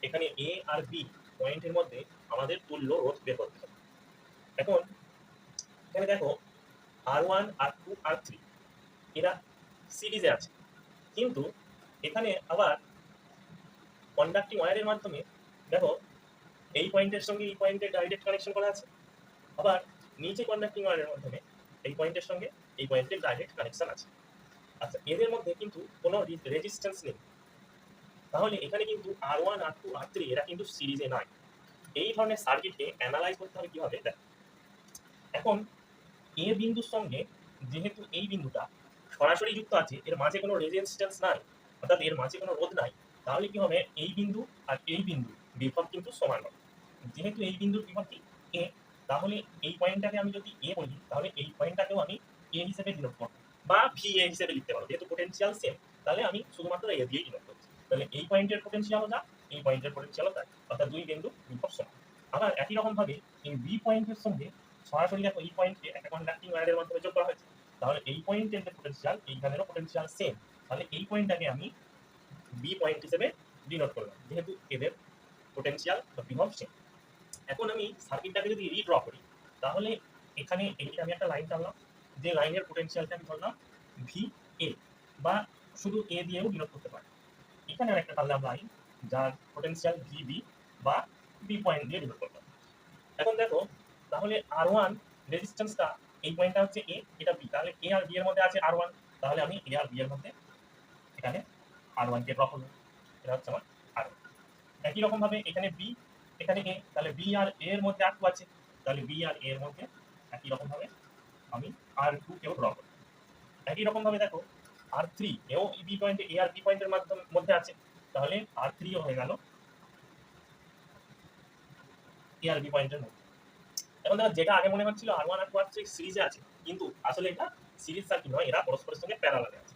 এখানে এ আর বি পয়েন্টের মধ্যে আমাদের তুল্য রোধ বের করতে হবে। এখন এখানে দেখো R1 R2 R3 এরা সিরিজে আছে, কিন্তু এখানে আবার কন্ডাক্টিং ওয়্যারের মাধ্যমে দেখো এই পয়েন্টের সঙ্গে এই পয়েন্টের ডাইরেক্ট কানেকশন করা আছে, আবার নিচে কন্ডাক্টিং ওয়্যারের মাধ্যমে এই পয়েন্টের সঙ্গে এই পয়েন্টের ডাইরেক্ট কানেকশন আছে। আচ্ছা, এদের মধ্যে কিন্তু কোনো রেজিস্ট্যান্স নেই, তাহলে এখানে কিন্তু R1 R2 R3 এরা কিন্তু সিরিজে নয়। এই ধরনের সার্কিটকে অ্যানালাইজ করতে হবে কিভাবে দেখো। এখন এ বিন্দুর সঙ্গে যেহেতু এই বিন্দুটা সরাসরি যুক্ত আছে, এর মাঝে কোনো রেজিস্ট্যান্স নাই, অর্থাৎ এর মাঝে কোনো রোধ নাই, তাহলে কি হবে এই বিন্দু আর এই বিন্দু বিভব কিন্তু সমান হবে। যেহেতু এই বিন্দুর বিভব কি এ, তাহলে এই পয়েন্টটাকে আমি যদি এ বলি, তাহলে এই পয়েন্টটাকেও আমি এ হিসেবে ডিনোট করব, বা ভি এ হিসেবে লিখতে পারবো, যেহেতু পোটেনশিয়াল সেম, তাহলে আমি শুধুমাত্র এ দিয়ে ডিনোট করছি। তাহলে এই পয়েন্টের পোটেনশিয়ালও যা, এই পয়েন্টের পোটেনশিয়ালও তাই, অর্থাৎ দুই বিন্দু বিভব সমান। আবার একই রকম ভাবে এই বি পয়েন্টের সঙ্গে সরাসরি দেখো এই পয়েন্টকে একটা কন্ডাক্টিং ওয়্যারের মাধ্যমে যোগ করা হয়েছে, তাহলে এই পয়েন্টের যে পোটেনশিয়াল এইখানেরও পোটেনশিয়াল সেম, তাহলে এই পয়েন্টটাকে আমি বি পয়েন্ট হিসেবে ডিনোট করলাম, যেহেতু এদের পোটেনশিয়াল বা বিভব সেম। এখন আমি সার্কিটটাকে যদি রিড্র করি, তাহলে এখানে আমি একটা লাইন টানলাম, যে লাইনের পোটেনশিয়ালটা আমি ধরলাম ভি এ, বা শুধু এ দিয়েও ডিনোট করতে পারি। এখানে একটা টানলাম লাইন যার পোটেনশিয়াল ভি বি, বা বি পয়েন্ট দিয়ে ডিনোট করলাম। এখন দেখো তাহলে R1 রেজিস্ট্যান্সটা, এই পয়েন্টটা হচ্ছে এ, এটা বি, তাহলে এ আর বি এর মধ্যে আছে R1, তাহলে আমি এ আর বি এর মধ্যে এখানে R1 কে ড্র করব, এটা হচ্ছে আমার R1। একই রকম ভাবে এখানে বি, এখানে এ, তাহলে বি আর এ এর মধ্যে R2 আছে, তাহলে বি আর এ এর মধ্যে একই রকম ভাবে আমি R2 কেও ড্র করব। একই রকম ভাবে দেখো R3 এও বি পয়েন্টে এ আর বি পয়েন্টের মধ্যে আছে, তাহলে R3 ও হয়ে গেল এ আর বি পয়েন্টের মধ্যে। এখন দেখো যেটা আগে মনে হচ্ছিল R1 আর R2 সিরিজে আছে, কিন্তু আসলে এটা সিরিজ সার্কিট নয়, এরা পরস্পরের সঙ্গে প্যারালালে আছে।